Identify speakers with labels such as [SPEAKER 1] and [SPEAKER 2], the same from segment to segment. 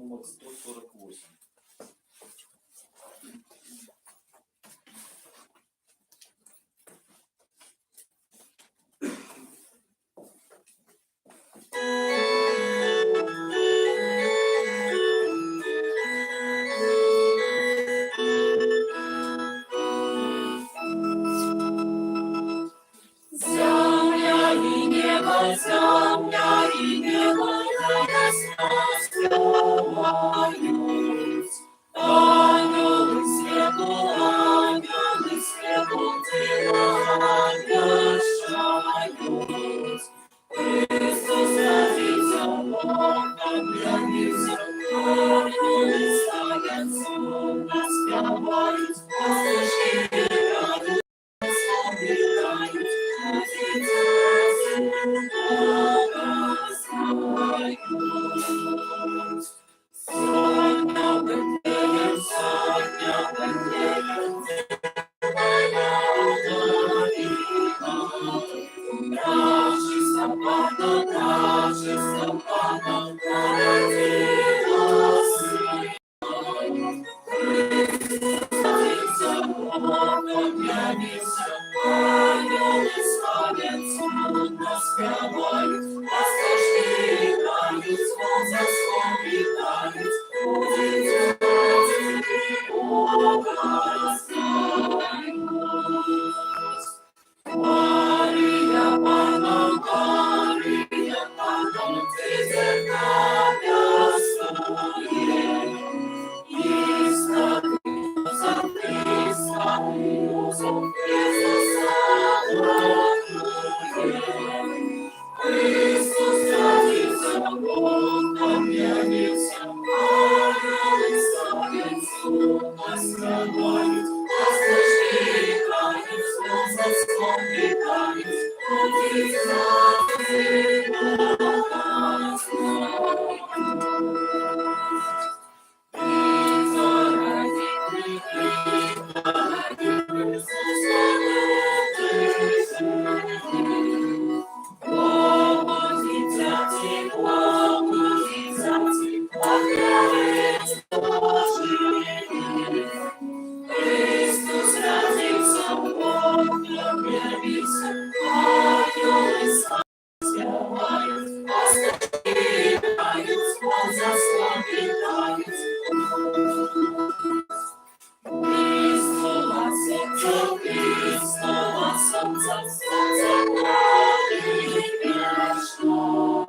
[SPEAKER 1] номер 148.
[SPEAKER 2] Земля і небо радостно співають. Ангели святу Тебя обвящають. Христос родился, Бог объявился, ангели стоят, судно спевают, пастушки играют, славят, птицы благословляют. Соння Бетлеем, Рождество Пана, народилось Сын. Родился Бог, объявился, ангелы славят, судно спевают, пастушки играют, звон заслон летают, будет Бога знают. Мария, Пана, ты зеркалья своей, Иисусом Христа радует. Христос родился, Бог объявился, ангелы славят, судно спевают, пастушки играют, звон заслон летает, будет Бога знает. Христос родился, Бог объявился, ангелы спевают, пастушки играют, звон заслон летает. Христова солнце нами вечно.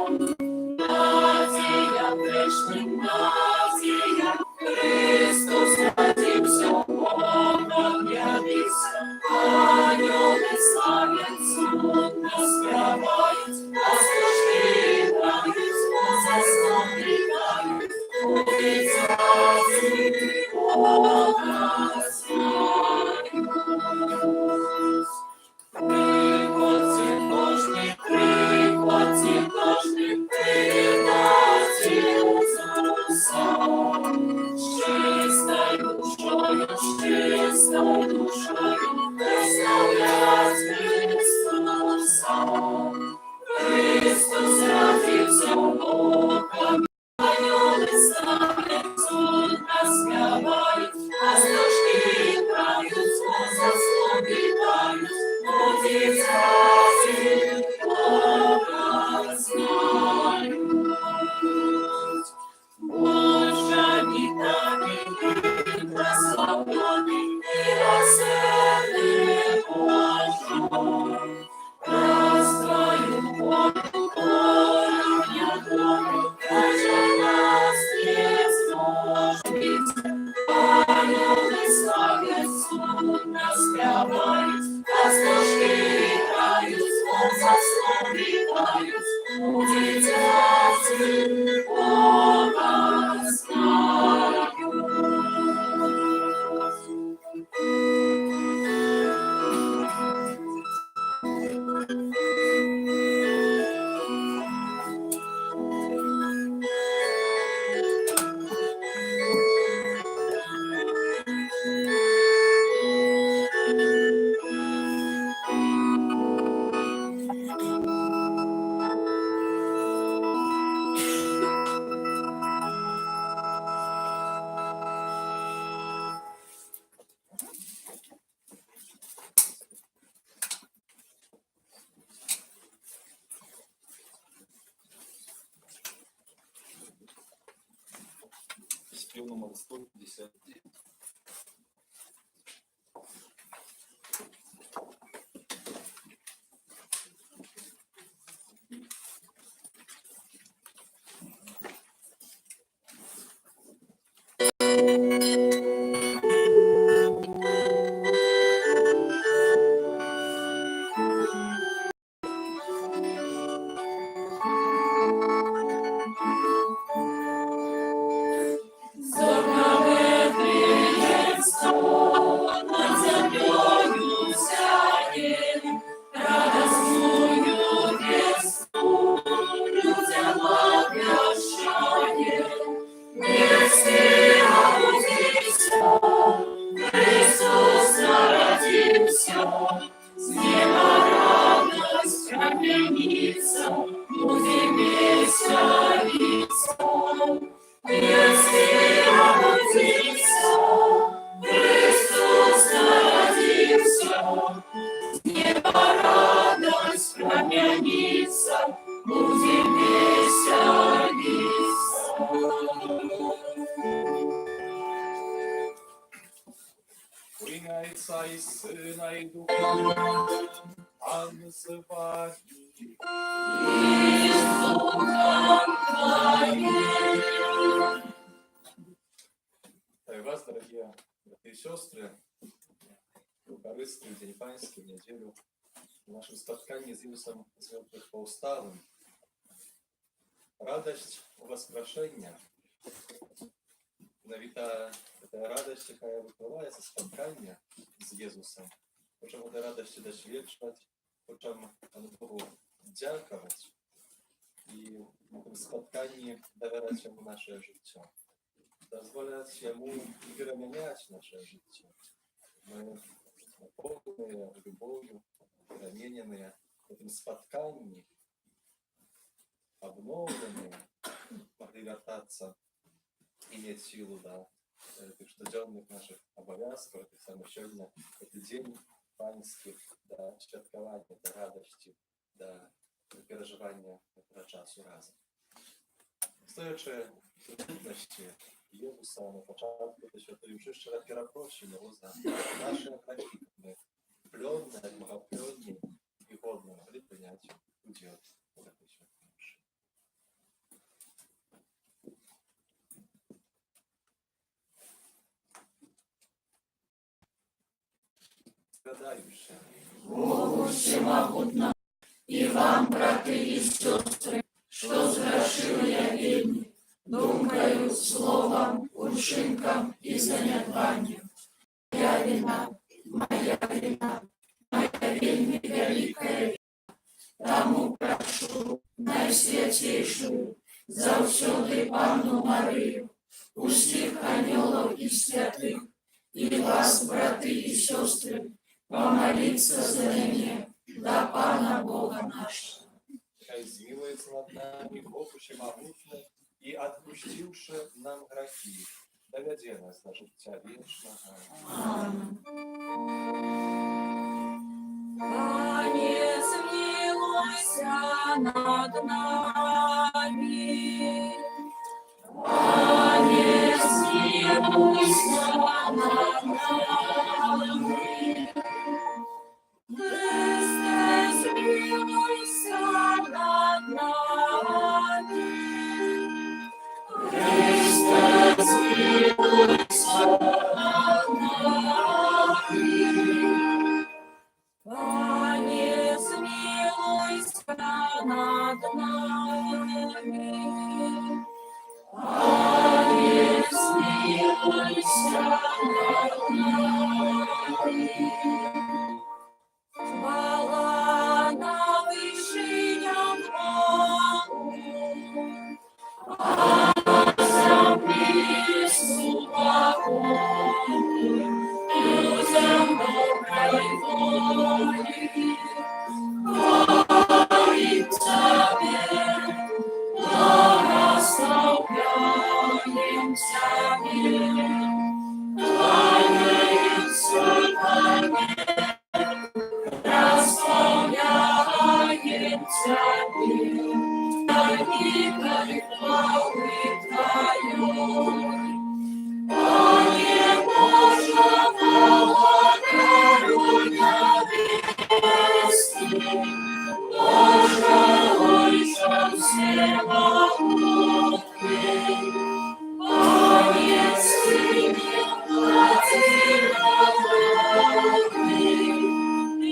[SPEAKER 2] Надея пришли, надея, Христос родился, Бог объявился, ангелы славят, судно спевают, пастушки играют, звон заслон летают, будет Бога знает. Приход цветочный, ты родился чистой душою, прославлять Христа. Христос родился, Бог ангелы славят, судно спевают, пастушки играют, звон заслон летают, будет Бога знает. Божья обетованный, прославленный, милосердный Боже, Твою волю, я долю, даже нас не сможет. Ангелы славят, судно спевают, пастушки играют, звон заслон летают, будет Бога знают.
[SPEAKER 1] шлю номер 159.
[SPEAKER 3] У ім'я Отця і Сина і Духа Святого. Амінь. Вітаю вас, дорогі брати і сестри, в Eucharystii, в День Панський, в неділю, в нашем споткании с Иисусом з мертвых повсталым. Радость воскрешения, навіть та радость, яка випливає зі споткання з Єсусом. Хочемо до радості досвідчувати, хочемо Богу дякувати і на цьому спотканні довіряти йому наше життя. Дозволяти йому переміняти наше життя. Ми наповнені любов'ю, перемінені в цьому спотканні, обновленные, могли вертаться, иметь силу до этих штоденных наших обовязков, это самое сегодня, это день панских, до святкування, до радости, до переживання этого часу разом. Стоячи в трудності Єсуса на початку до святої вже щиро перепрощуємо його за наші гріхи. Ми пленні, богопленні і годно могли прийняти уділ.
[SPEAKER 2] Богу всемогутному, і вам, брати і сестри, що згрішили я вільні, думкою, словом, учинком і занядбанням. Моя вина, моя вельми велика вина. Тому прошу найсвятейшую, завсёды Панну Марию, усіх ангелов і святих, і вас, брати і сестри, помолиться за меня, до Пана Бога нашего.
[SPEAKER 1] Хай змилуется над нами Бог всемогутный, и отпустивши нам грехи, доведе нас до життя вічного.
[SPEAKER 2] Аминь. Пане, смилуйся над нами. Пане, смилуйся над нами. Христе, смилуйся над нами. Христе, смилуйся над нами. Пане, смилуйся над нами. Пане, смилуйся над нами. Хвала на вышиням Богу, а на земле спокою, людям доброй воли. Молим Тебе, благословляем Тебе, кланяемся Тебе. Прославляем Тебе, великой хвалы Твоей.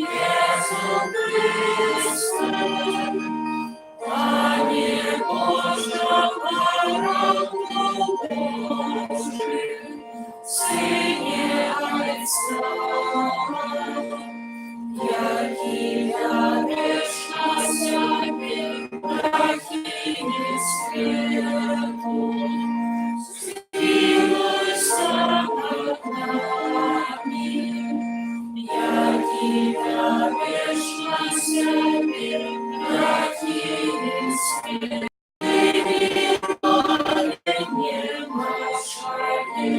[SPEAKER 2] Jezu Chryste, Panie Boże, baranku Boży, Synie Ojca, jaki darysz na ziemię, pragnienie światu, zmiłuj się nad nami. Jaki darysz na ziemię, pragnienie światu, nie masz rady.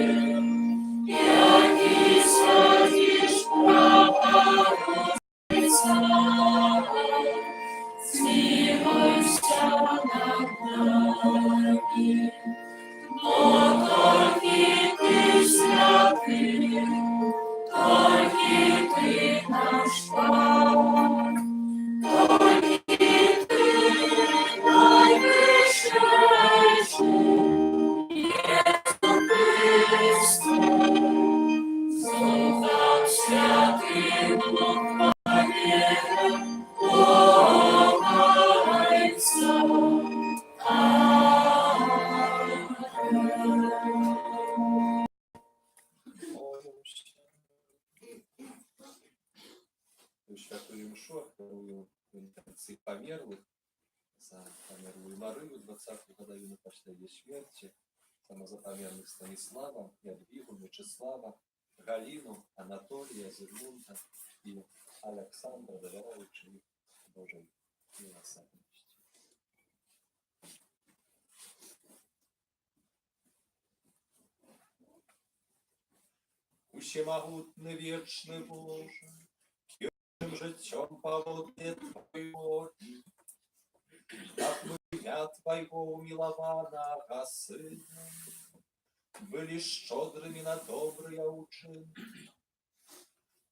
[SPEAKER 2] Jaki sądzisz prawa Ojca, zmiłuj się nad nami. Bo tylko Ty święty, tylko Ty nasz Pan, tylko Ty najwyższy, Jezu Chryste. Słucham świętego Panie, Ojca. Amen.
[SPEAKER 3] Świętую mszę odprawię w intencji pomierłych, za pomierłą Maryję 20 годину після її смерті, самозапомерних Станіслава, Ядвігу, Мечислава, Галину, Анатолія, Зигмунда і Олександра, довіряючи їх Божій милосердності. Усемогутний вічний Боже, життям поводне Твоего, от меня Твоего умилованного Сына, были щедрыми на добрые учинки.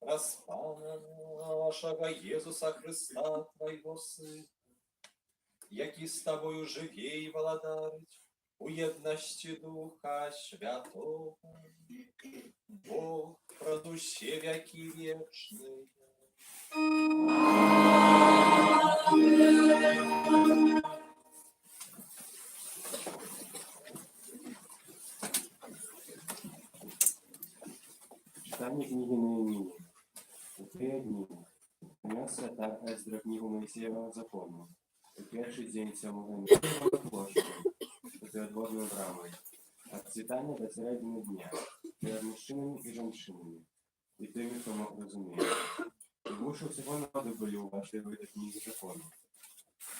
[SPEAKER 3] Распана нашего Иисуса Христа, Твоего Сына, який з Тобою живе і владарить у єдності Духа Святого, Бог, продуще веки вечные.
[SPEAKER 4] Читання книги Неемії. У ті дні принес святар Ездра книгу Моїсеєвого закону. У перший день сьомого місяця на площаді, перед водною брамою, від цвітання до середини дня, перед мужчинами і жінками, і тими, хто мог розуміти. І вуші всього народу були уважливі до книги закону.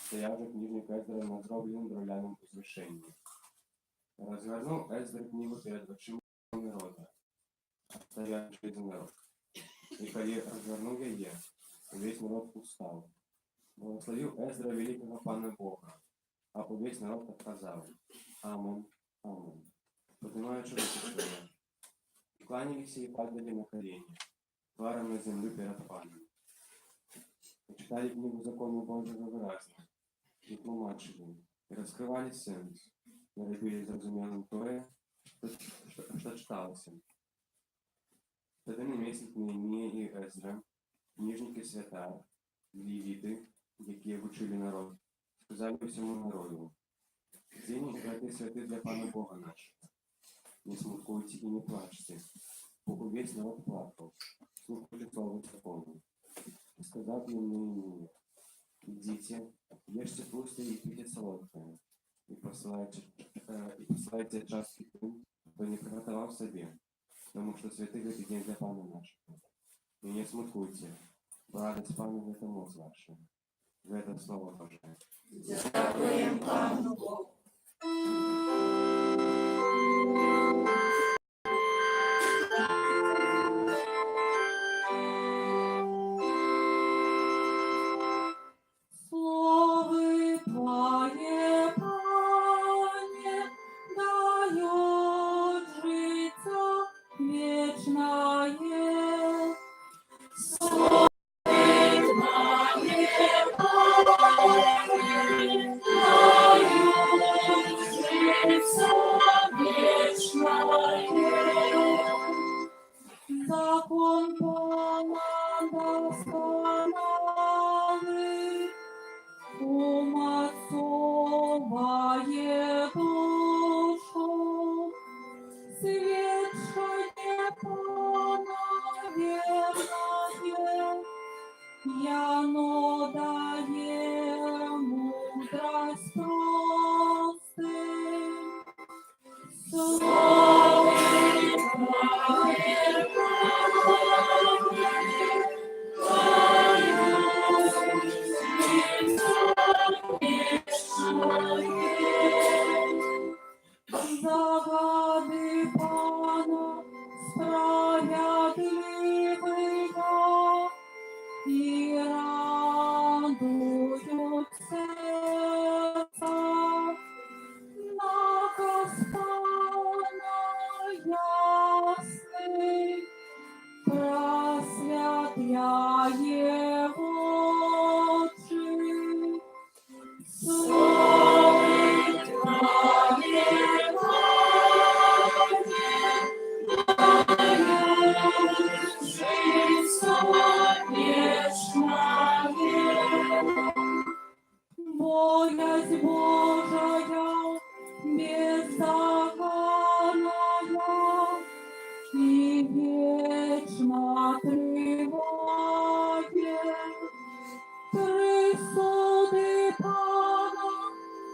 [SPEAKER 4] Стояв же книжник Ездра на зробленому дроляному узвишенні. Розгорнув Ездра книгу перед очима народу, стоявший за народ. І коли розгорнув її, увесь народ устав. Благословив Ездра великого Пана Бога, а увесь народ отказав. Амен, амен. Поднимаючи руки свої, кланялись і падали на колени, тваром на землю перед Паном. И читали книгу закону Божьего выразно, и тлумачили, и раскрывали сенс, и робили зрозумілим то, що читалося. Тоді на місяць Неемія і Ездра, книжники свята, левіти, які вчили народ, сказали всьому народу: «День святий святий для Пана Бога нашого. Не смуткуйте и не плачьте». Бо весь народ плакал, слухали слово закону. Сказав їм Неемія: «Идите, ешьте пустое и пейте солодкое, и посылайте частки тем, кто не приготовав собі, тому що святий этот день для Пана нашего. И не смуткуйте, бо радость Пана в этом моц ваша». За это слово Божие.
[SPEAKER 2] Дякуємо Пану Богу.
[SPEAKER 5] Слави Твоє, Пане, дають життя вічне.
[SPEAKER 2] Слави Твоє, Пане, дають життя
[SPEAKER 5] яно дає мудрость простим. Слово Твоє загади Пана справедливого і радують серця. Наказ Пана ясний, просвятляє очі. Слово Твоє боязнь Божия беззаконная и вечно тревоге. Присуды Пана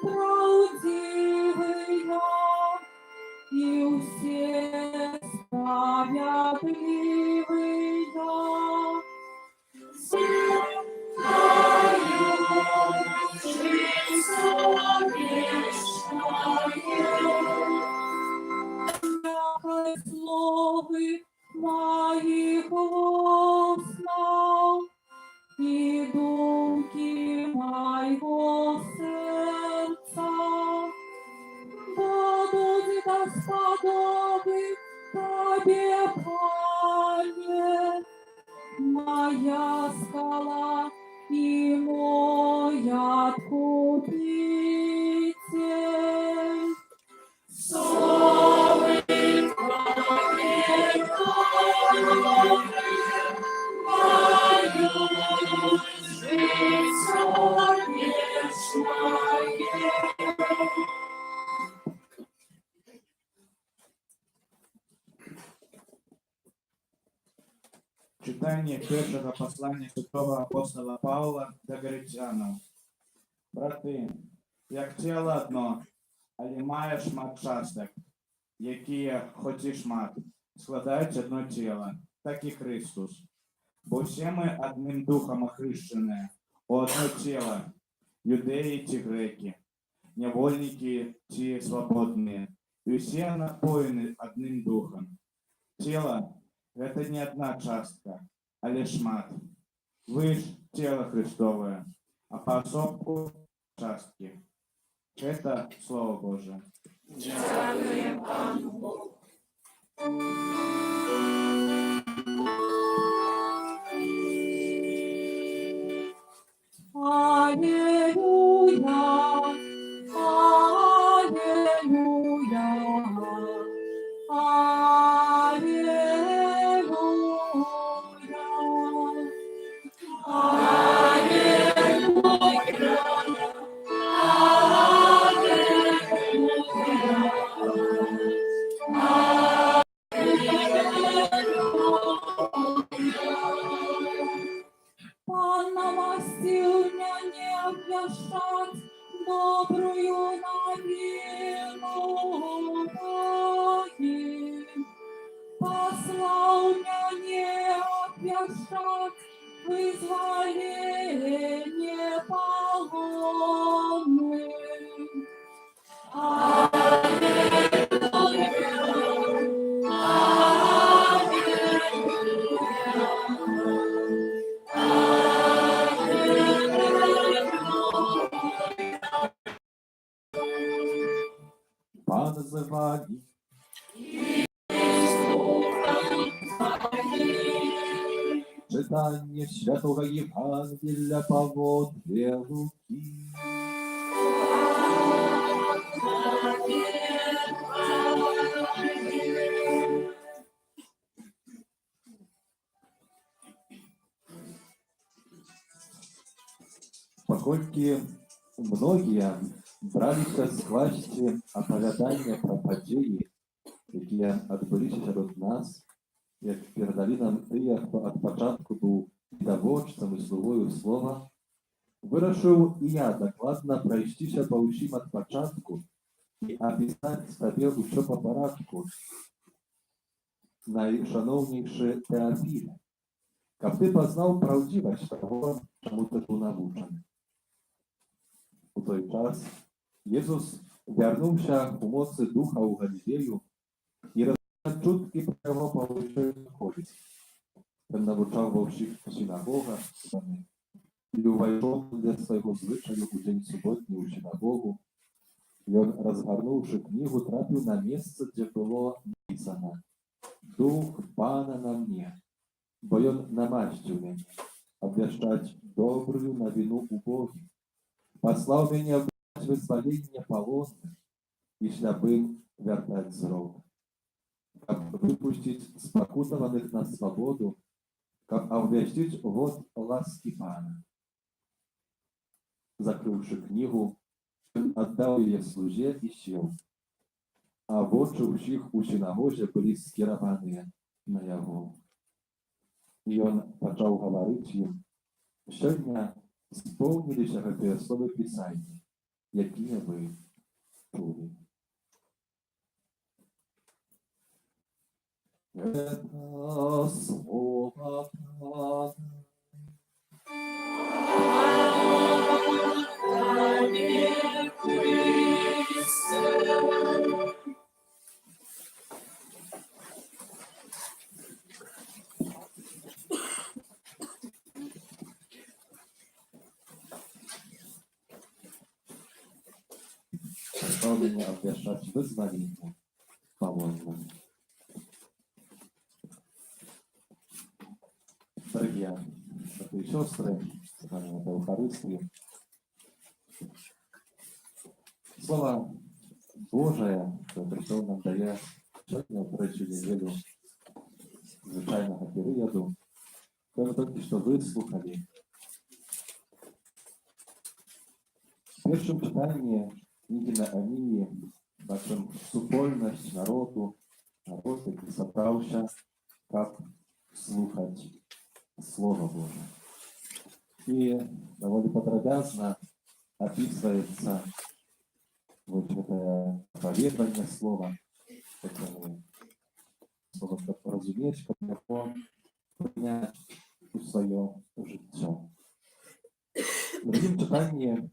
[SPEAKER 5] правдивые, и все справедливые. Словы моих устав и думки моего сердца будут господовы Тебе, Пане, моя скала и мой откупитель. Слово
[SPEAKER 6] Читання першого послання святого апостола Павла до Галатянам. Брати, як тіло одно, але має шмат часток, які, хоч і шмат, складають одно тіло, так і Христос. Бо всі ми одним духом охрещені, у одно тіло, юдеї чи греки, невольники чи свободні, і всі напоєні одним духом. Тіло – это не одна частка, а лишь шмат. Вы ж тело Христовое, а поособку частки. Это Слово Божие.
[SPEAKER 2] Дякуємо Пану Богу.
[SPEAKER 5] Аллилуйя, аллилуйя, Пан намастил меня не обвешать добрую новину Твоим. Послал меня не обвешать вызволение полонным.
[SPEAKER 6] Позвали. Читание Святого Евангелия по Луки. Паколькі многія браліся скласці апавядання пра падзеі, якія адбыліся сярод нас, як перадалі нам тыя, хто ад пачатку быў
[SPEAKER 7] відавочцам і слугою слова, вирішив і я докладно пройстися по усім від початку і описати тобі усе по порядку, найшановніші Теофіле, каб ти познав правдивість того, чому ти був навчений. У той час Ісус вернувся у моці Духа у Галілею і розповідав чутки про його повищення користь. Він навчав во всіх синагогах і увійшов для свого звичаю у день суботній у синагогу. І він, розгорнувши книгу, трапив на місце, де було написано «Дух Пана на мне, бо він намастив мене обвіщати добрую новину убогим, послав мене обвіщати визволення полонних і слепим вертать зрок, как выпустить спокутованных на свободу, как обвестить год ласки Пана». Закрывши книгу, он отдал ее слуге и сел, а очи всіх у синагозе были скерованы на его. И он почал говорить им: «Сегодня исполнились гэтыя словы Писания, якія вы чули». Это слово правды. Послал меня обвещать вызволение полонным. Дорогие братья и сестры, с вами на Евхаристии. Слово Божие, которое нам дає сьогодні в третю неділю звичайного періоду, ми тільки що вислухали. В першому читанні книги Неемії бачимо супольність народу, народ, який зібрався, як слухати Слово Боже. И довольно подробно описывается вот это проповедование слова, это слово как разуметь, как его принять в свое життя. В другом читании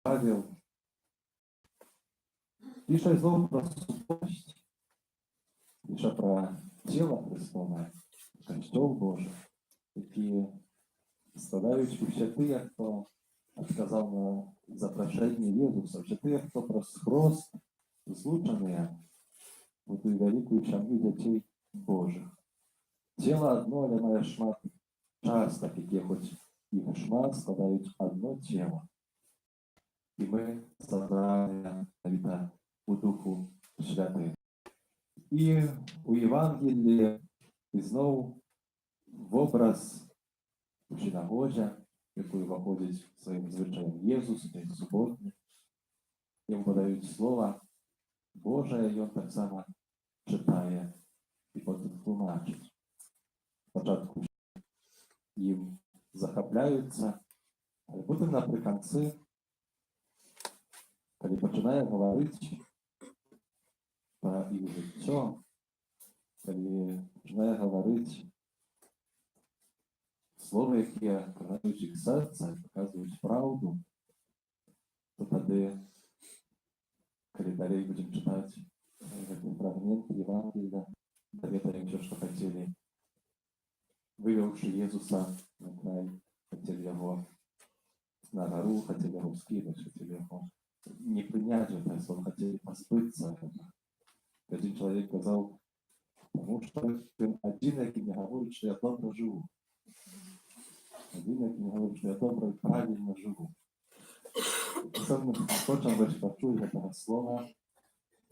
[SPEAKER 7] Павел пише знову про сутність, пише про тіло Христове, Костюл Божий, які складають усі ті, хто відказав на запрошення Ісуса, всі ті, хто просхрост злучені в ту велику сім'ю дітей Божих. Тіло одно, але має шмат часток, які хоч їх шмат складають одно тіло. І ми собрали навіть у Духу Святим. І у Євангелії і знову в образ у синагозі, якою виходить своїм звичаєм Єсус, день суботний, йому подають слова Боже, і він так само читає і потім тлумачить. Спочатку їм захопляються, але потім наприкінці, коли починає говорити про їх життя, коли починає говорити слова, які открывають їх серце, показують правду, то тоді, коли далі будемо читати фрагмент Євангелія, довідаємося, що хотіли, вивівши Єсуса на край, хотіли його на гору, хотіли його скинути, хотіли його не прийняти это слово, хотіли позбитися. Один чоловік казав, тому що він один, який не говорить, що я добре живу. Один, який не говорить, що я добре і правильно живу. Ми хочемо лише почути цього слова,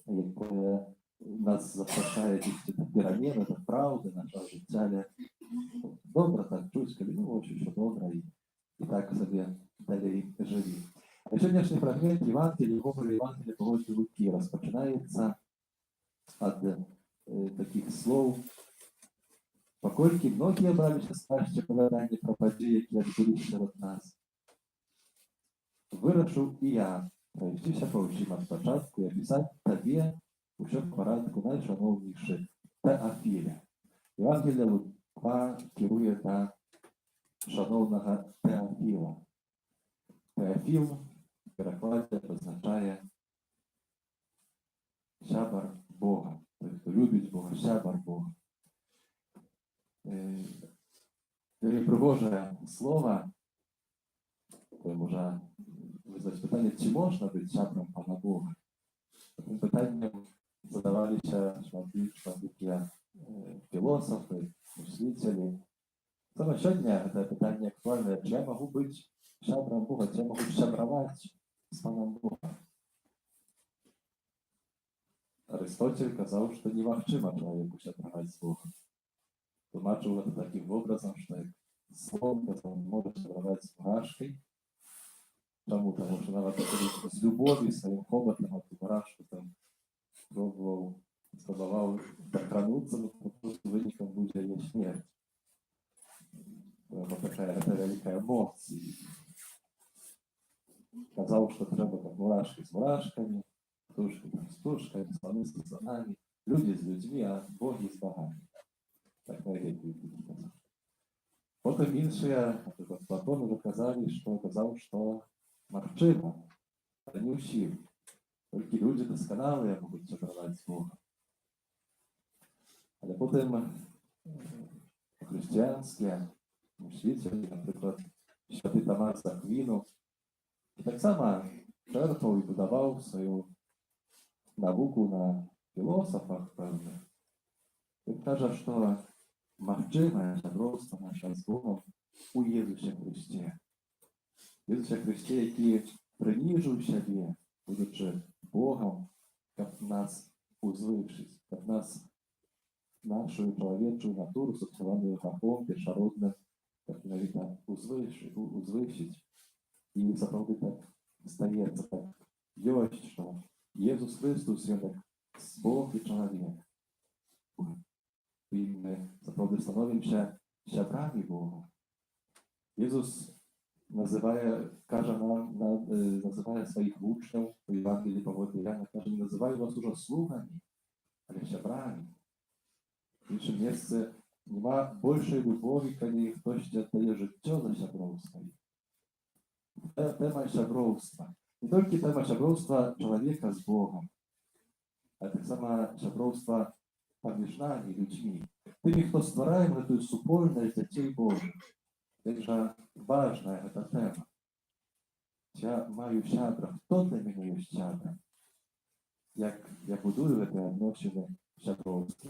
[SPEAKER 7] яке нас запрошає до перемін, до правди, нашого життя. Добре так чуть, коли ну, очі, що добре, і так собі далі живі. А сьогоднішній фрагмент Євангелія, Євангелія по Луки розпочинається від таких слов Паколькі многія браліся скласці апавяданні пра падзеі, якія адбыліся сярод нас, вырашыў і я прайсціся па ўсім ад пачатку і апісаць табе ўсё в парадку, найшаноўнейшы Тэафіле. Євангелія Лука кіруе да шановного Теофіла. Теофіл в перекладі означає сябар Бога. Той, хто любить Бога, сябар Бога. Вельми пригоже слово, то може визвати питання, чи можна бути сябром Пана Бога? Таким питанням задавалися шматкі філософи, мислителі. Саме сьогодні це питання актуальне, чи я можу бути сябром Бога, чи я можу сябровать з Паном Богом? Аристотель казав, що немагчыма чоловіку сябровать з Богом. Тлумачив це таким образом, що як слон може сябровать з мурашкой. Чому? Тому що навіть з любові своїм хоботом от мурашку там пробував, спробував докрануться, но просто виником буде її смерть. Вот такая это великая эмоция. Казалось, что треба как мурашки с мурашками, тушки с тушками, слоны с слонами, люди с людьми, а боги с богами. Так на религии сказал. Потом іншие, например, Платон уже казал, что магчыма, але не ўсім. Толькі люди досконалые могут сябраваць з Богом. Але потым християнские мислителі, наприклад, святий Тамас з Аквіну, і так само черпав і будував свою науку на філософах певних. Він каже, що магчиме сябровство наше з Богом у Єсусі Христі. Єсусі Христі, який приніжив себе, будучи Богом, як нас узвившись, як нас, нашу чоловічу натуру, соціальною грахом, першородним, как навіть узвищить. І заправді так стається, так ёсць, що Єсус Христос, Він так Бог і чоловік. І ми заправді становимося сябрами Бога. Єсус називає своїх учнів у Євангелії Павла Яна, каже, не називаю вас уже слугами, але сябрами. В іншому місці нема більшої любові, коли хтось віддає життя за сябровство. Тема сябровства. Не тільки тема сябровства чоловіка з Богом, а так само сябровства поміж нами, людьми. Тими, хто створяє цю супольність дітей Божих. Це ж важна ця тема. Я маю сябра. Хто для мене є сябра? Як я будую ці відносини сябровські?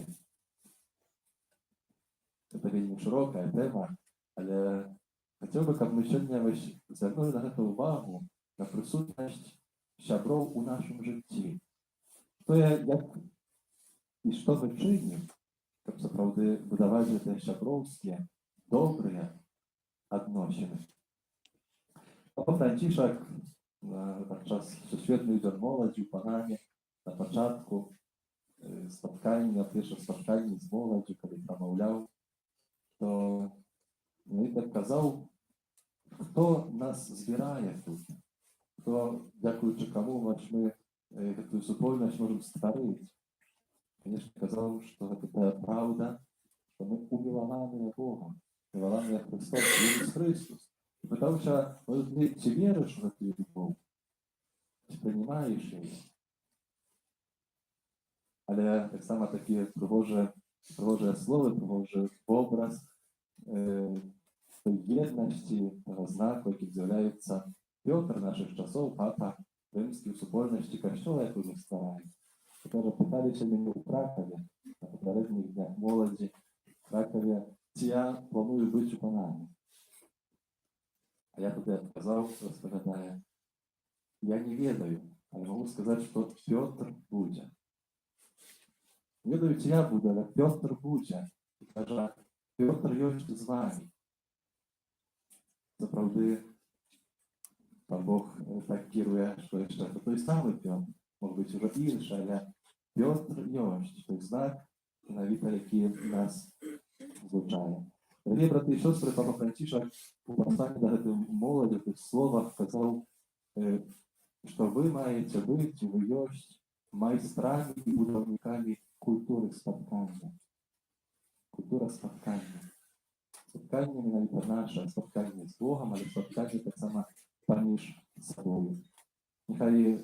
[SPEAKER 7] Это вельми широкая тема, але хотел бы, как мы сегодня звернули на эту увагу, на присутність сябров у нашому житті. Що як і що ми чинимо, щоб справді будувати ці сябровські, добрі відносини. Папа Францішак під час Всесвітньої день молоді в Панамі на початку споткання, перше споткання з молоддю, коли промовляв, то він так казав, хто нас збирає тут, хто, дякуючи кому ми цю супольність можемо створити. Звісно, казав, що це правда, що ми умиловані Богом, умиловані Христом, Ісус Христос. І питався, чи віриш в цю любов? Чи приймаєш її? Але так само таке пригоже слово, пригоже образ той єдності, того знаку, який з'являється Петр наших часов, папа римський в супольності Костюла, яку ми стараємо. Каже, питалися мені у Кракові, на попередніх днях молоді, в Кракові, чи я планую бути у Панамі. А я туди відказав, розповідає, я не ведаю, але можу сказати, що Петр буде. Не ведаю, чи я буду, але Петр буде. І каже, Петр ёсць з вами. Заправді, Пан Бог так кірує, що ще той самий Петр, може бути вже інший, але Петр ёсць, той знак, навіть який нас звучае. Дорогие браты і сёстры, папа Францішак у пасланні да гэтай моладзі, тых словах сказаў, што вы маеце быць, і вы ёсць майстрамі і будаўнікамі культуры спаткання. Культура спаткання. Спатканне менавіта наша, спатканне з Богам, але спатканне таксама паміж сабою. Нехай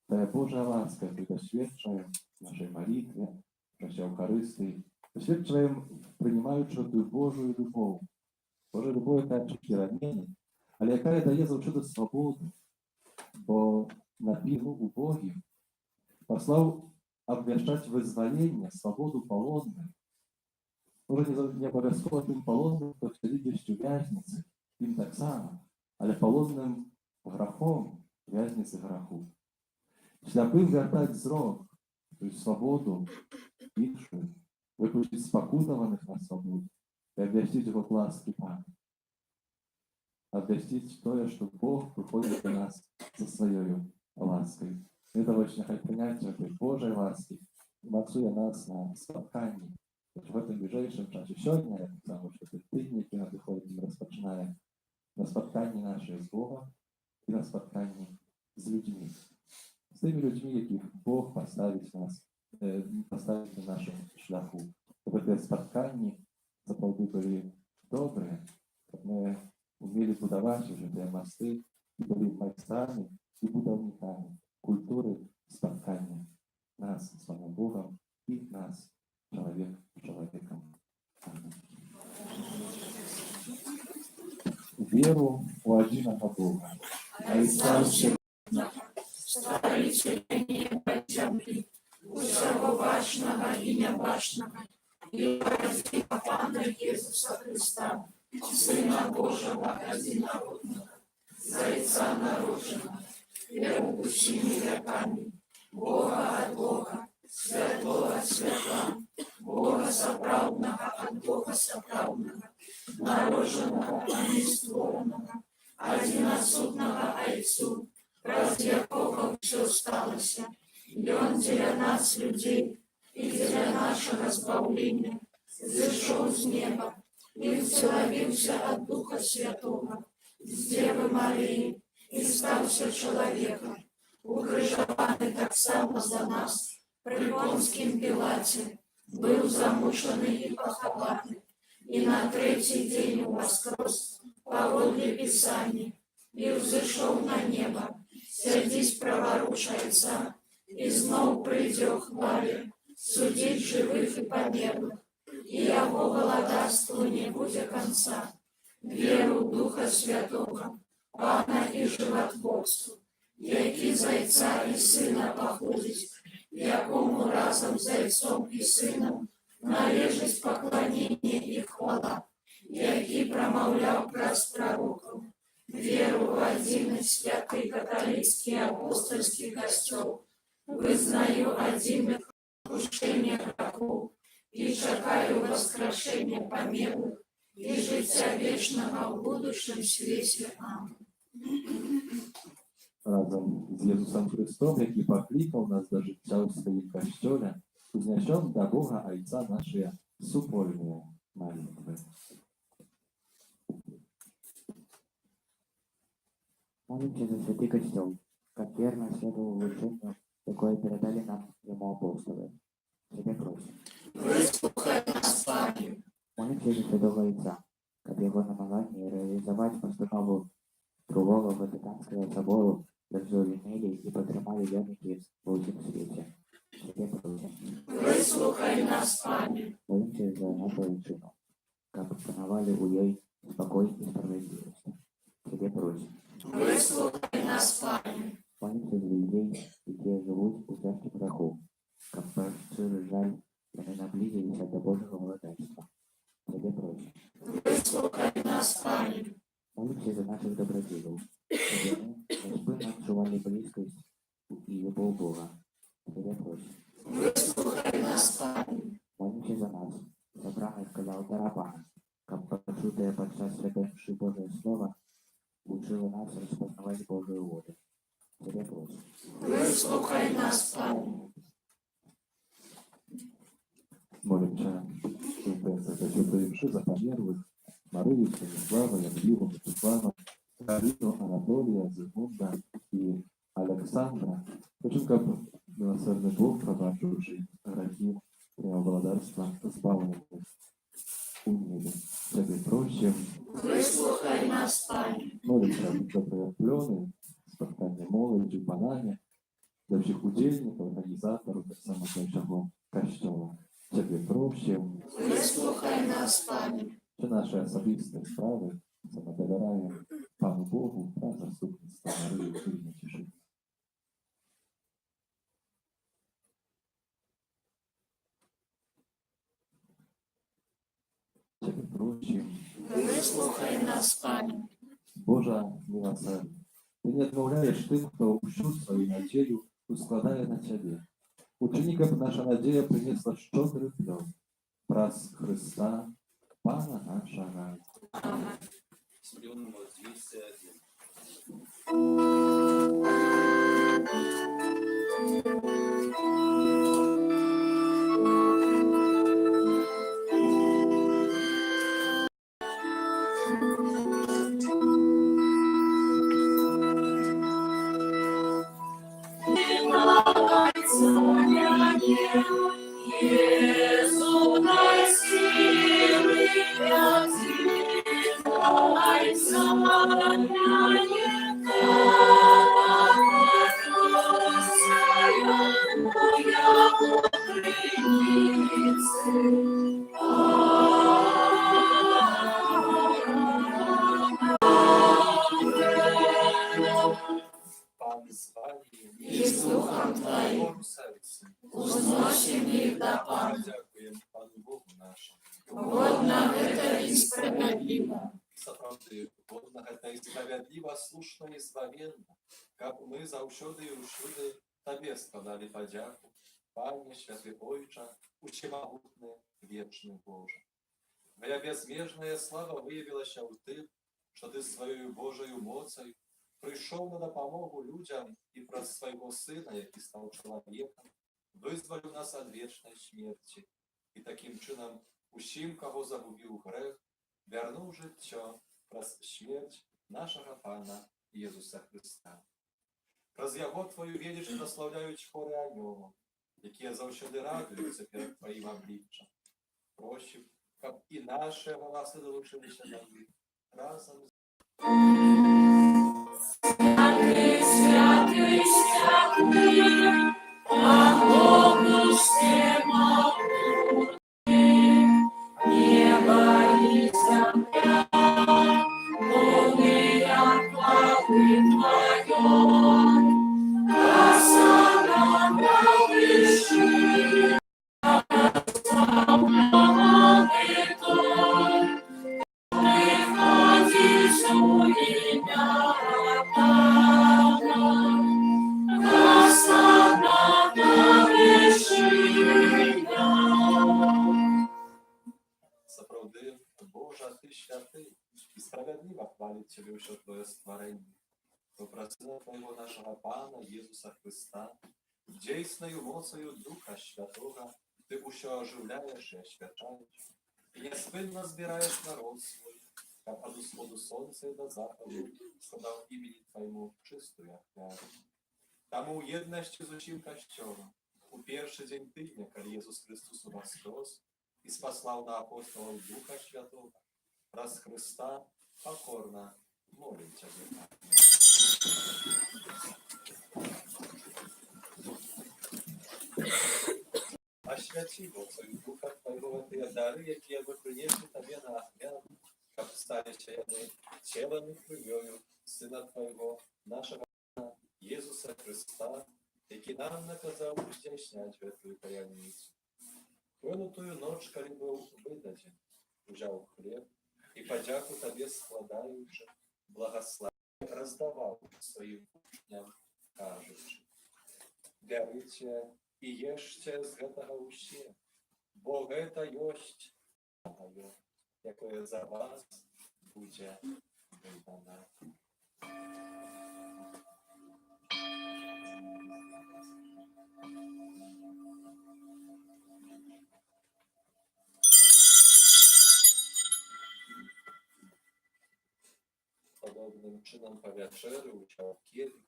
[SPEAKER 7] тая Божая ласка прыдасведчае нашай малітве, нашай Еўхарыстыі, прысведчаем, прынимаючы тую Божую любоў. Божая любоў, якая перамены, але якая дае заўсёды свабоду, бо напіну у Богі паслаў абвяшчаць вызваленне, свабоду палонным. Можа, не абавязкова тым палонным, хто сядзіць у вязніцы, ім таксама, але палонным грахом, вязніцы граху. Сляпым вяртаць зрок, тую свабоду іншую, выпусціць спакутаваных на свабоду і абвясціць год ласкі Пана. Абвясціць тое, што Бог прыходзіць да нас са сваёю ласкай. Это вось няхай прыняцце гэтай Божай ласкі мацуе нас на спатканні. В этом ближайшем часе сёння, потому что этот тыдні, які надыходзіць, распачынае на спатканні нашай з Богом і на спатканні з людзьмі. З тымі людзьмі, якіх Бог паставіць нас, паставіць на нашым шляху. Каб гэтыя спатканні сапраўды былі добрыя, каб мы умелі будаваць гэтыя масты і былі майстрамі і будаўнікамі культуры спаткання нас з самым Богом і нас, человек с человеком. Аминь. Веру у одиного Бога,
[SPEAKER 2] Отца Всевышнего, Створителя неба и земли, усего важного и неважного, и родителя Пана Иисуса Христа, Сына Божьего одинородного, Зайца нароженного, верующими веками, Бога от Бога, Святого от Святого, Бога соправдного от Бога соправдного, нароженного, а не створенного, одиносудного Отцу, раз якого все сталося, и Он для нас, людей, и для нашего избавления, зашел с неба и вселовился от Духа Святого, с Девы Марии, и стался человеком, укрыжованный так само за нас, при Понским Пилате, был замученный и похован, и на третий день воскрес поводле Писаний, и взошел на небо, сядись праворучается, и знов придет в хвале, судить живых и померлых, и его володарству не будет конца. Веру в Духа Святого, Пана и животворцу, які Зайца і Сина походить, якому разом з Зайцом і Сином належить поклонение і хвала, який промовляв праз пророков, веру в один святый католический апостольский костел, вызнаю один крушение грехов и чекаю воскрешения померлых и життя вечного в будущем свете. Аминь.
[SPEAKER 7] Разом з Єсусом Христом, який покликав нас до життя у своїм костьолі, узнесем до Бога Отца наши супольные молитвы.
[SPEAKER 8] Молимся за святый костел, как верно следовало учению, какое передали нам ему апостолы. Тебе просим.
[SPEAKER 2] Выслухай нас, Пане.
[SPEAKER 8] Молимся за святого Отца, как его намагание реализовать постанову Другого Ватиканского собору, как имели и потримали вяники во всем свете. Тебе просим.
[SPEAKER 2] Выслухай нас, Пане.
[SPEAKER 8] Молимся за нашу Отчину, как пановали у ей спокой и справедливость. Тебе просим.
[SPEAKER 2] Выслухай нас, Пане.
[SPEAKER 8] Молимся за людей, где живут у тяжких грехов, как порцию жаль, и мы наблизились до Божьего владычества. Тебе просим.
[SPEAKER 2] Выслухай нас, Пане.
[SPEAKER 8] Молимся за наших добродетелей, чтобы мы неизбывно отчували близкость и любовь Бога. Тебе просим.
[SPEAKER 2] Выслухай нас, Пане.
[SPEAKER 8] Молимся за нас, собранных к алтаря Пана, как почутое подчас святой мши Божие Слово учило нас распознавать Божию волю. Тебе просим.
[SPEAKER 2] Выслухай нас, Пане.
[SPEAKER 7] Молимся Святая Святая Мши за померлых, Марию, Станислава, Ядвигу, Светлану, Карину, Анатолия, Зигмунда и Александра. Очень как милосердный Бог, пробачивший грехи преобладарства, збавленных у небе. Тебе просим,
[SPEAKER 2] Вислухай нас, Пане.
[SPEAKER 7] молимся за приятплены, споткання молоді, панання, для всіх удільників, організаторів, так само нашого костюму. Тебе просим,
[SPEAKER 2] Вислухай нас, Пане.
[SPEAKER 7] що наші особисті справи самодовіряємо Пану Богу та заступництва Марії Прийнятіші. Тебе просим,
[SPEAKER 2] Вислухай нас, Пане.
[SPEAKER 7] Божа милосердя. Ти не відмовляєш тим, хто всю свою надію ускладає на Тебе. Учини, щоб наша надія принесла щодрий плод. Праз Христа, Пана нашого.
[SPEAKER 3] Сплюнемо 201.
[SPEAKER 2] Jesús,
[SPEAKER 3] Пан з вами
[SPEAKER 2] І з духом Твоїм.
[SPEAKER 3] Богу серці.
[SPEAKER 2] Узносим їх до Пана.
[SPEAKER 3] Дякуємо Пану Богу нашому.
[SPEAKER 2] Годна гэта і справядліва.
[SPEAKER 3] Сапраўды, годна гэта і справядліва, слушна і зваменна, каб мы заўсёды і ўсюды Табе складалі падзяку, Пане, святы Ойча, усемагутны, вечны Божа. Твоя безмежная слава выявілася ў тым, што Ты сваёю Божаю моцаю прыйшоў на дапамогу людзям і праз свайго Сына, які стаў чалавекам, вызваліў нас ад вечнай смерці. І такім чынам усім, каго загубіў грэх, вярнуў жыццё праз смерць нашага Пана Езуса Христа. Праз яго Твою веліч праслаўляюць хоры анёлаў, якія заўсёды радуюцца перад Тваім абліччам. Просім, каб і нашыя галасы далучыліся да іх разам з
[SPEAKER 2] Святый, святый, святый, Пан Богу всемогутний, небо и земля, полные славы Твоей. Осана на вышине, славный Твой, приходишь у имя Бога. Осана на вышине.
[SPEAKER 3] Сапраўды, Божа, Ты святы, і справядліва хваліць Цябе ўсё Твоє стварэнне. То праз Сына Твайго нашага Пана Езуса Христа, дзейснаю моцаю Духа Святога, Ты ўсё ажыўляеш і асвячаеш, і няспынна збіраеш народ свой, каб ад усходу сонца і да захаду складаў імені Твайму чыстую ахвяру. Таму ў єднасці з усім касцёлам, у першы дзень тыдня, калі Езус Христос уваскрос і спаслаў на апостолаў Духа Святога, праз Христа покорна молім Цябе. Асвяці моцаю Духа Твайго тыя дары, якія вы прынеслі Табе на ахвяру, каб сталіся яны целам і крывёю Сына Твайго, нашага Пана Езуса Христа, які нам наказаў здзяйсняць гэтую таямніцу. Тую ноч, калі быў выдадзен, узяў хлеб і падзяку Табе складаючы, благаславіў, раздаваў сваім вучням, кажучы: бярыце і ешце з гэтага ўсе, бо гэта ёсць маё, якое за вас будзе выдана. podobnym czynom powieczery, uciął kielich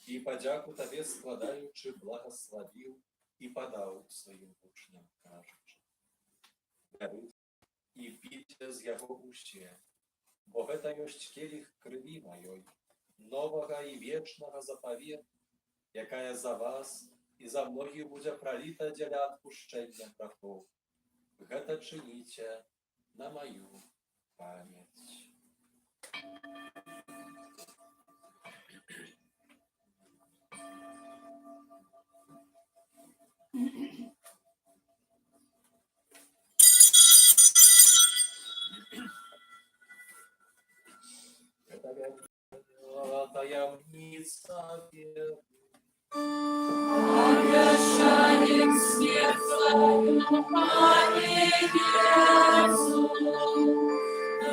[SPEAKER 3] i podziaku Tobie składaючи благословил i podał swoim uczniom кажучи. Беріть і пійте з його уще, бо гэта ёсць келіх крыві маёй, новага і вечнага запавета, якая за вас і за многіх будзе праліта дзеля адпушчэння грахоў. Гэта чыніце на маю памяць. Таямница веры.
[SPEAKER 2] Обещанием светлым Поверезу,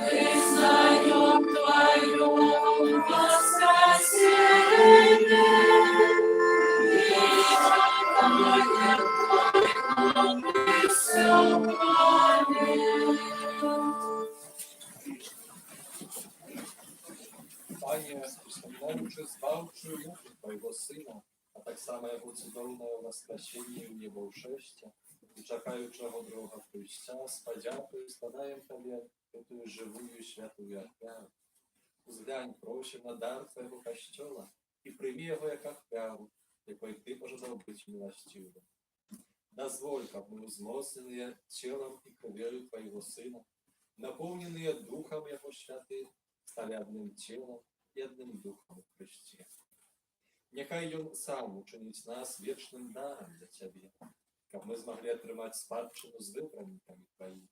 [SPEAKER 2] признаем Твое воскресенье, и ожидаем Твоего все
[SPEAKER 3] Пане, вспоминаючи збавчую муку Твоего Сына, а так само Його цудовне воскресіння в небошестя, і чекаючого другого прийстя, з подякою складаємо Тобі эту живую святую ахвяру. Зглянь, просим на дар Твоего костела і прийми його як ахвяру, якою Ти пожадав бути милостивим. Дозволь, как мы узмоцненные телом и кровью Твоего Сына, наполненные Духом Его Святым, стали одним телом и одним Духом в Христе. Нехай Ён сам учинить нас вечным даром для Тебе, как мы смогли отрымать спадщину с выбранниками Твоими,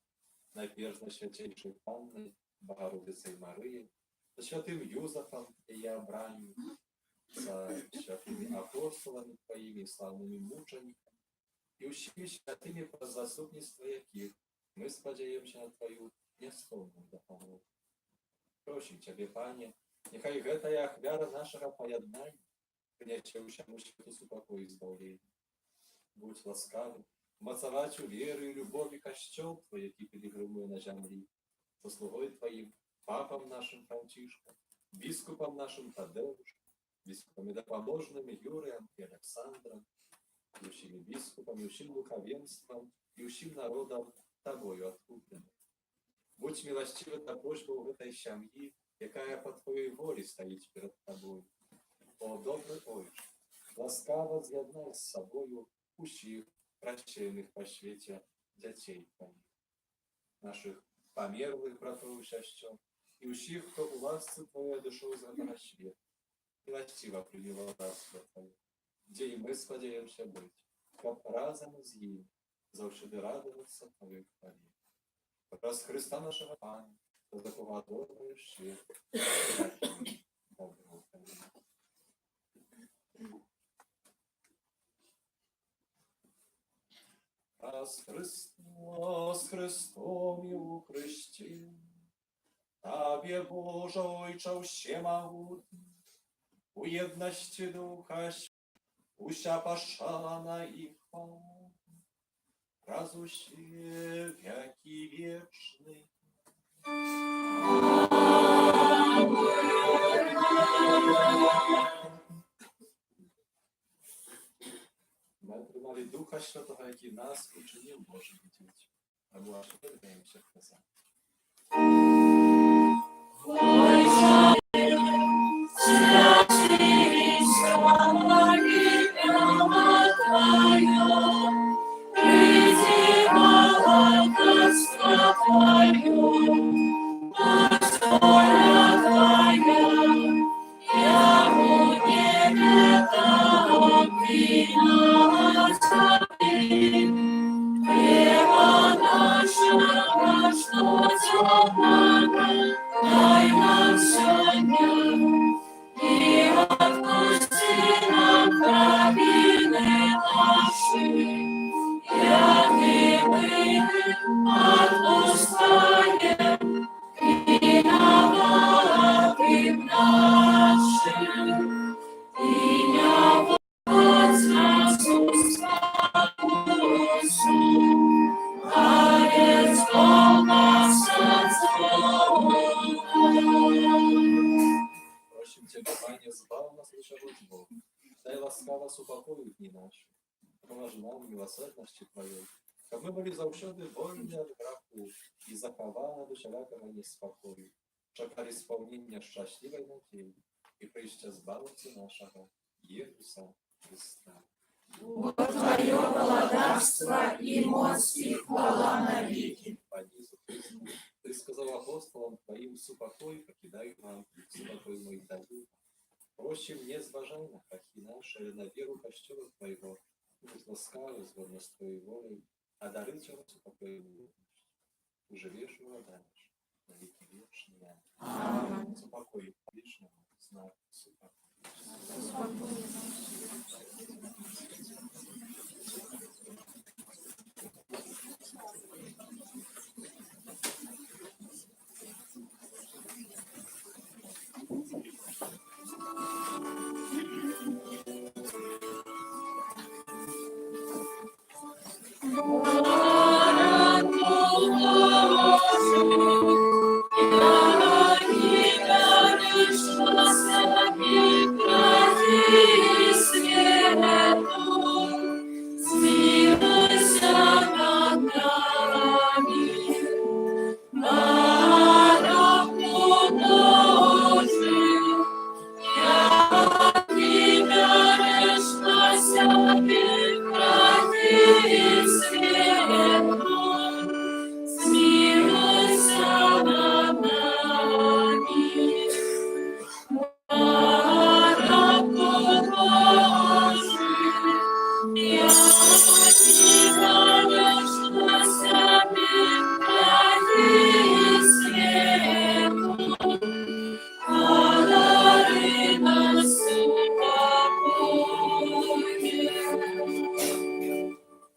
[SPEAKER 3] найперш на Святейшей Панной, Богородицей Марии, за святым Юзефом и Иоанном, за святыми апостолами Твоими и славными мучениками, и усими святыми по заступництву яких мы сподіваємося на Твою несловну допомогу. Просим Тебе, Пане, нехай гэтая ахвяра нашего поєднання принесе усьому святу супокой и избавление. Будь ласкавым, мацаваць у веры и любові костел Твой, який пилигримує на землі, со слугой Твоим, папам нашим Францишком, біскупом нашим Тадеушем, біскупами допоможними Юрием и Александром, и усими біскупами, и усим духовенством, и усим народом Тобою откупленным. Будь милостивый на просьбу в этой семьи, якая по Твоей воле стоит перед Тобою. О, добрый Отче, ласкаво з'єднай з собою усіх прощених по світі дітей Твоїх, наших померлих братов і сестер, і усіх, хто у ласці Твоєї душою за світ, милостиво прийняла братство Твоє, де і ми сподіваємося бути, щоб разом із ним завжди радуватися Твоїй хвалі. Раз Христа нашого Пана, за такого доброго світу, доброго Твоєго. Раз Христос Христом и у Христе, Табе Боже Ойче всемогутний, у єдності Духа уся пошана и хвала, раз усе веки вечный. Ми отримали Духа Святого, який нас учинив Божими дітьми. А благословляємося Христа.
[SPEAKER 2] Дай нам
[SPEAKER 3] нас лише Бог. Дай ласкаво супокою дні наші. Поможи нам милосердності Твоєї, щоб ми були завжди вольні від граху і заховані до всякого неспокою, чекали сповнення щасливої надії і прийшття збавця нашого Єсуса Христа.
[SPEAKER 2] Бо Твое владарство и мощь и хвала навеки.
[SPEAKER 3] Пане Ісусу Христу, Ти сказав апостолам Твоїм супокой покидай вам, супокой мой даю. Впрочем, не зважай на грехи наши, на веру Костела Твоего, будь ласкавый с гордость Твоей волей, а дарыч вам супокой мой. Живешь в наша, на веки вечные.
[SPEAKER 2] Аминь.
[SPEAKER 3] Супокой вечного, знак супокой.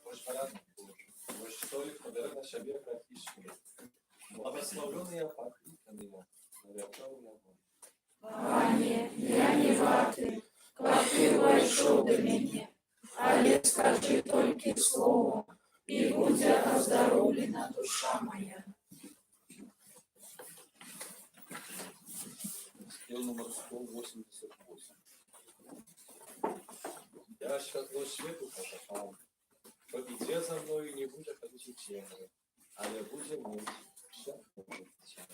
[SPEAKER 3] Господи, Боже, что ли подарок на себе практически. Благословленные опахнутые, наряженные огонь.
[SPEAKER 2] Пане, я не варты, как ты войшов до меня, але скажи только слово, и будет оздоровлена душа моя.
[SPEAKER 3] Скилл номер 188. Я światło świetu poszukałem, to idzie za mną i nie będzie chodzić w ciemno, ale będzie mieć światło życia.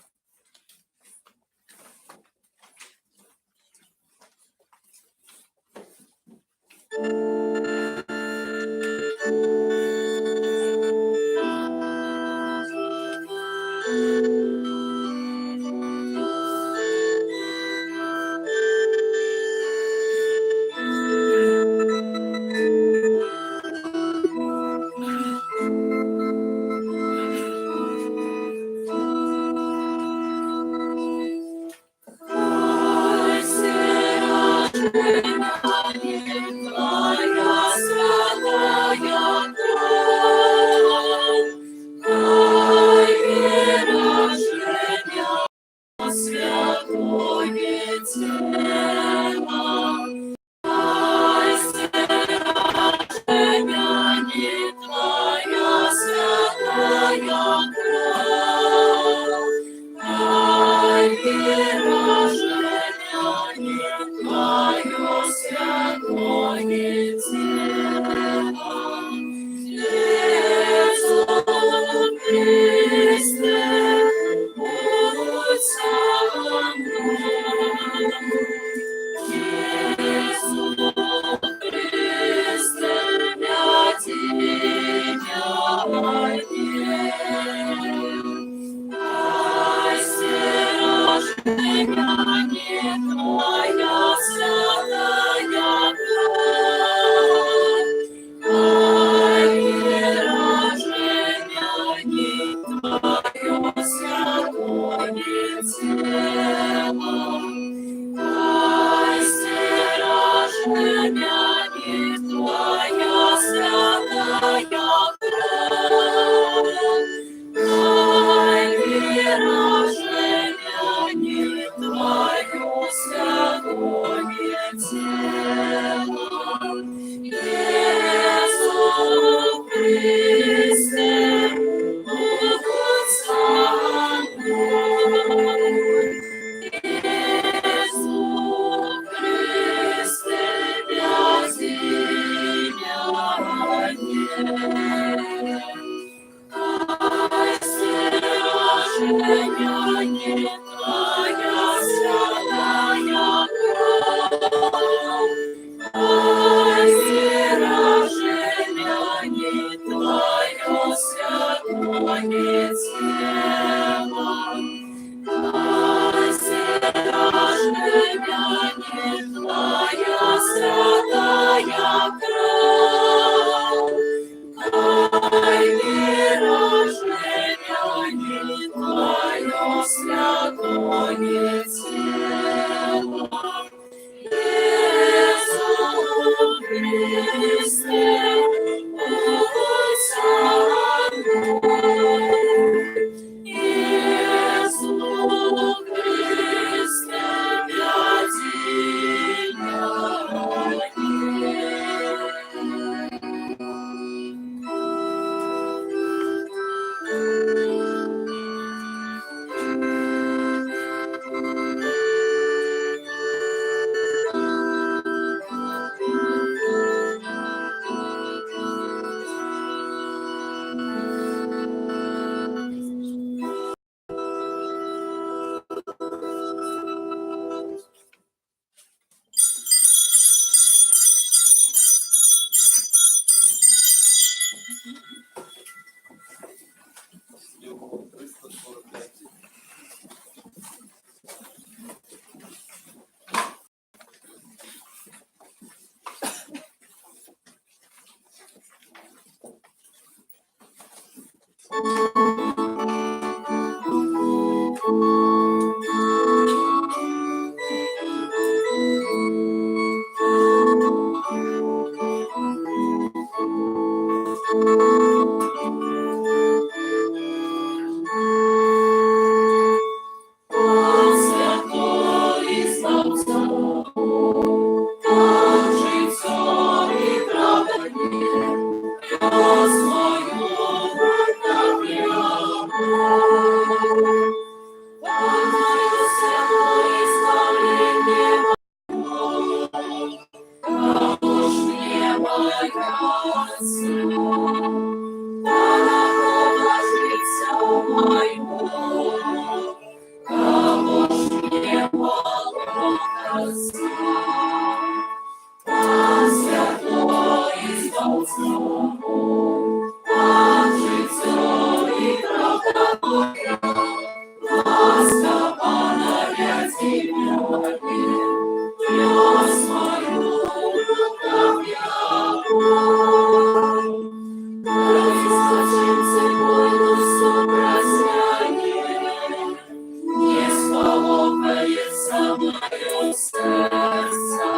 [SPEAKER 2] мое сердце,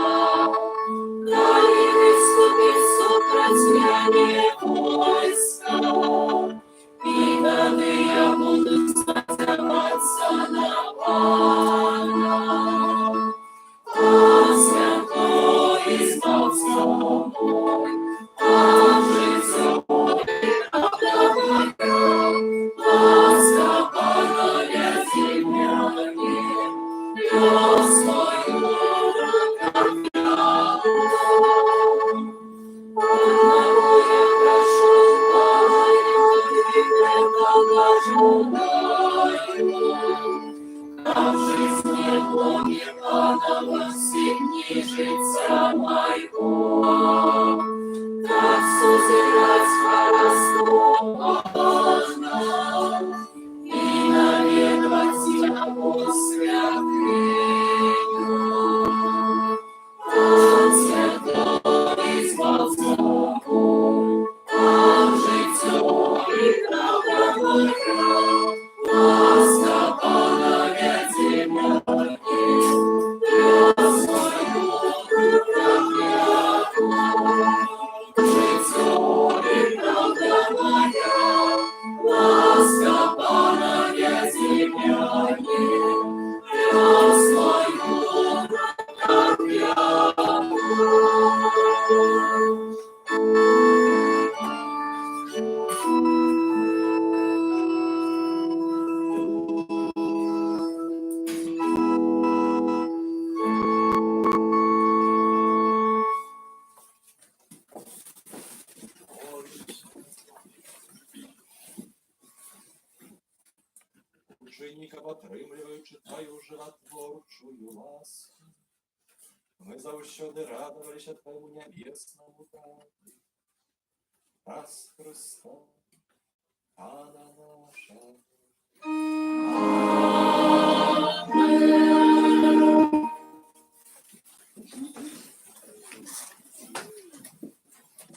[SPEAKER 2] дали выступить супротивление войска, и тогда я буду сподеваться на Пана. Там святой избавца мой, там житье и правда моя, ласка Пана для тебя не, я свою руках. Одного я прошу, Пана, я тебе благожелаю. А в жизни Боги Пана во все дни життя моего, так созерцать хорошо Пана и наведывать Его святыню. Там святой избавца мой, там житье и правда моя, ласка Пана для тебя и я свою руках я житье и правда моя, ласка Пана для тебя и я свою руках я.
[SPEAKER 1] Учеников отрымливаючи твою животворчую ласку, мы завщеды радовались Твоему небесному дару. Раз Христа, Пана наша.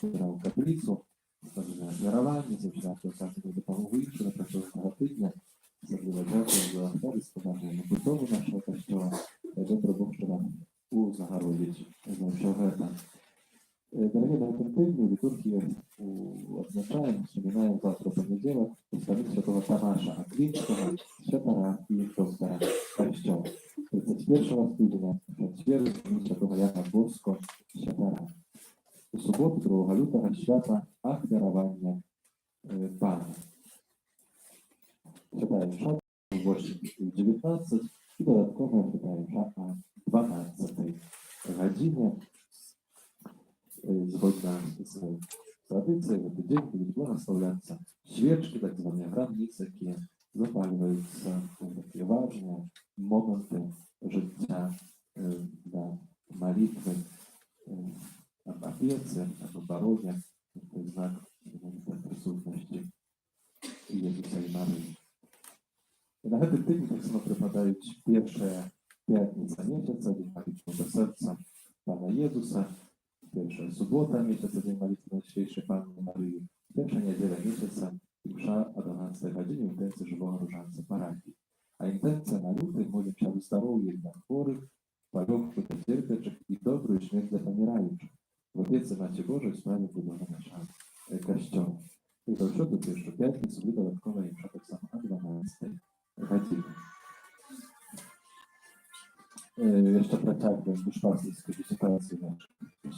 [SPEAKER 7] Збирав каплицю, ставили мирование, завжди оказывали допомогу іншим на протягом тижня. Особливо дякую за старість нашого будову нашого костюма. Добре Бог, що нам у Загородичі. Знаю, що це. Дорогі на этом тижні літургії відзначаємо, вспоминаємо завтра понеділок представник святого Тараша Аквінського, святара і доктора Костюма. 31 студня, четвер, святого Яна Бовського, святара. У суботу, 2 лютого, свята Ахвярування Пана. Читаємо шат у 8:19 і додатково читаємо шат о 12 годині. Згодно з традицією, в этот день будуть благословляться свечки, так звані гробниці, які запалюються в такі важні моменти життя, да, молитви, об опеці, об обороні, це знак присутності Єзуса і Марії. І на гэтым тижні так само припадають перша п'ятниця місяця, День молитвного серця Пана Єзуса, перша субота місяця, День молитвного Святейшої Панни Марії, перша неділя місяця, мша о 12 годині в інтенції живого ружанця парафії. А інтенція на лютий молим чару здоров'я для хворих, полегку для терпячих і добрую смерть для помираючих. В Отеці Матері Божої справі будова наша костюм. І до що тут що п'ятницю буде додаткова імша так само о 12 годині. Jeszcze протягуємо душпастерську дисертацію нашу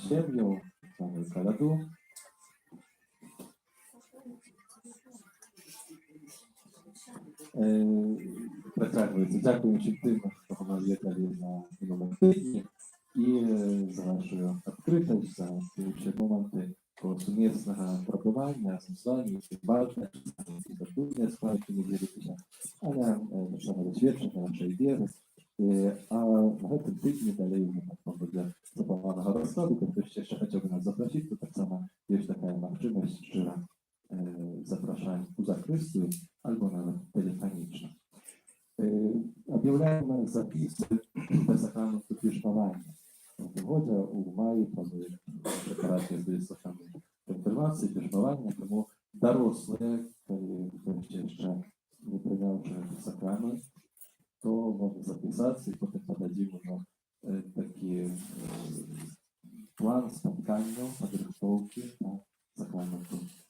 [SPEAKER 7] сім'ю, саму коляду. Протягується. Дякуючи тим, хто нав'язали на минулому тижні, і за вашу відкритість, за ці моменти сумісного пробування, змислення, важне, і справді не ділитися. Але саме досвідчення нашої віри. А на гэтым тыдні далей для запланаванага раскладу, калі хтось яшчэ хацеў бы нас запрасіць, то таксама ёсць такая магчымасць шчыра запрашаць у закрыстую альбо нават тэлефанічна. Аб'яўляем запісы да сакраменту пішпавання. В гэтым годзе у маі плануем прэпарацыю з сакраменту канфірмацыі, пішпавання, таму дарослыя, калі хтось яшчэ не прыняўшы сакрамент, то можно записаться и потом подадим план споткання, підготовки та закладу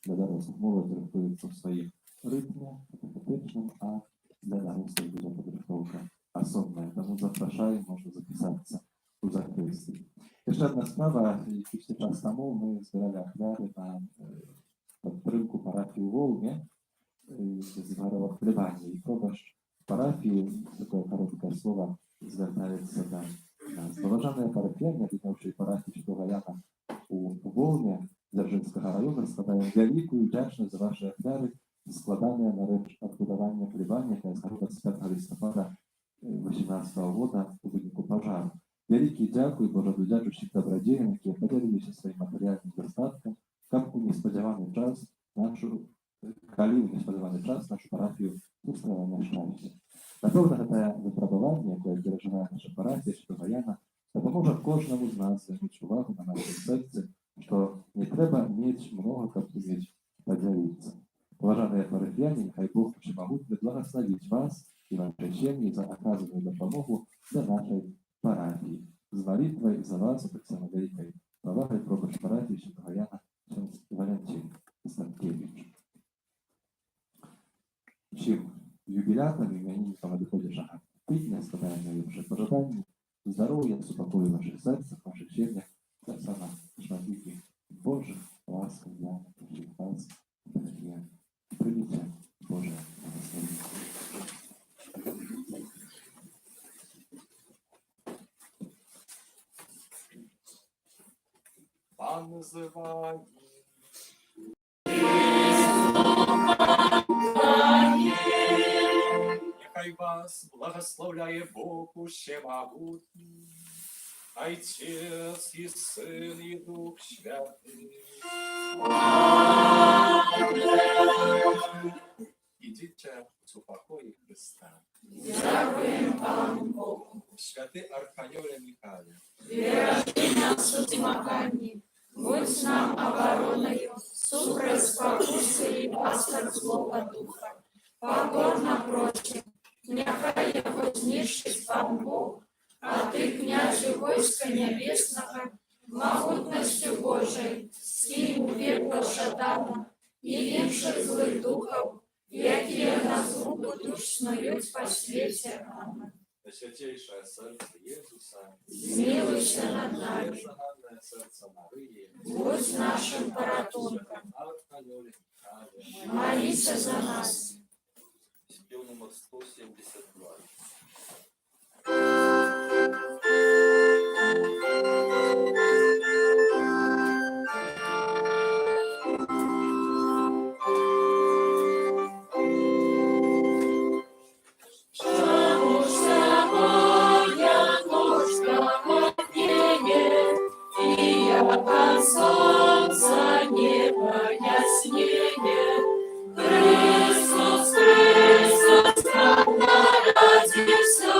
[SPEAKER 7] для дорослих. Молодь рихтується в своїх ритмах, категоричним, а для дорослих буде підготовка особна. Тому запрошую, можна записатися у закритті. Ще одна справа, якийсь час тому ми збирали ахвяри на підтримку парафії у Волні, з Гарова Хлебання. І пробач парафії, таке коротке слово, звертається до нас. Поважання парафіяни, відновчої парафії Святого Яна у Волні Дзержинського району, складаємо велику вдячність за ваші ахвяри, складання на речь відбудування Хлебання, яке з 25 листопада 2018 года у винику пожару. Великий дякую Божому дякуючим добродіям, які поділилися своїм матеріальним достатком, як у несподіваний час нашу парафію устроила на щастя. Напевно, це випробування, яке переживає наша парафія Святого Яна, допоможе кожному з нас звернути увагу на нашій серці, що не треба мати много, як уметь поділитися. Поважані парафіяни, нехай Бог Всемогутній благословить вас і ваші сім'ї за оказану допомогу для нашої парафії. З молитвою за вас, так само великою повагою пробач парафії Святого Яна Валентин Станкевич. Всім юбілятам, іменинникам надходящого тижня складаємо найбільше пожадання, здоров'я, супокою в ваших серцях, в ваших сім'ях, так само шматки Божих ласки для всіх вас, парафіян. Прийміть Боже благословення.
[SPEAKER 1] Пан називає. Нехай вас благословляє Бог Всемогутній, Отець і Син і Дух Святий. Ідіть у покої Христа.
[SPEAKER 2] Дякуємо Пану Богу.
[SPEAKER 1] Святий Архангеле Михайле,
[SPEAKER 2] Бережи нас у змаганні, будь нам обороною, супроть спокуси і пастор злого духа. Покорно просим, нехай його знищить Пан Бог, а ти, княже войска небесного, могутностью Божией, скинь у пекло шатана и інших злих духов, які на згубу душ снують по світі. Амен.
[SPEAKER 1] Святейшее серце Єсуса,
[SPEAKER 2] Змилуйся над нами,
[SPEAKER 1] беззаганне серце Марії,
[SPEAKER 2] будь нашим порятунком,
[SPEAKER 1] Архангеле Михайле,
[SPEAKER 2] молися за нас.
[SPEAKER 3] Спів номер 172.
[SPEAKER 2] Солнца небо яснее, Христос, Христос, нам народился,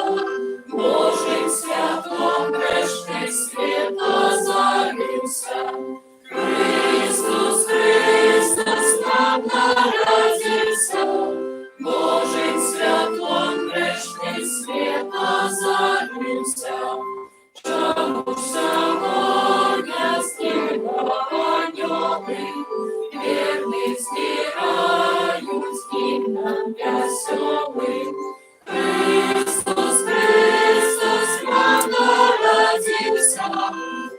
[SPEAKER 2] Божьим святлом грешный свет озарился. Христос, Христос, нам народился, Божьим святлом грешный свет озарился. Чому сьогодні з неба аньоли, вірних збирають гімном веселим. Христос, Христос, нам народився,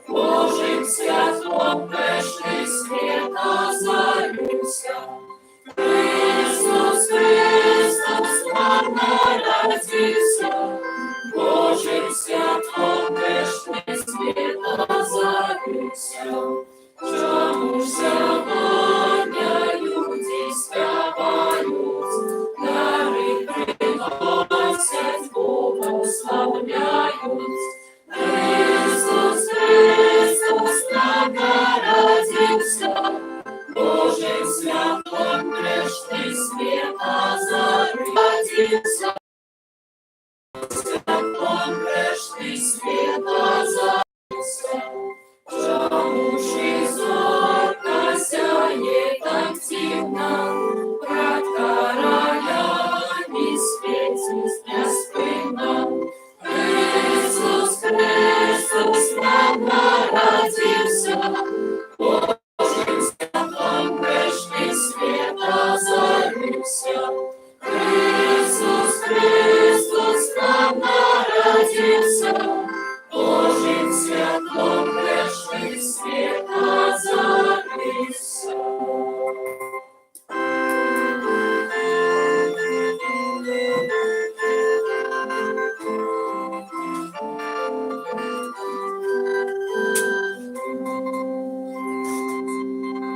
[SPEAKER 2] Божим святлом грешний світ озарився. Христос, Христос, нам народився, Божим святлом грешний світ озарився. Чому сьогодні люди співають, дари приносять, Бога славляють.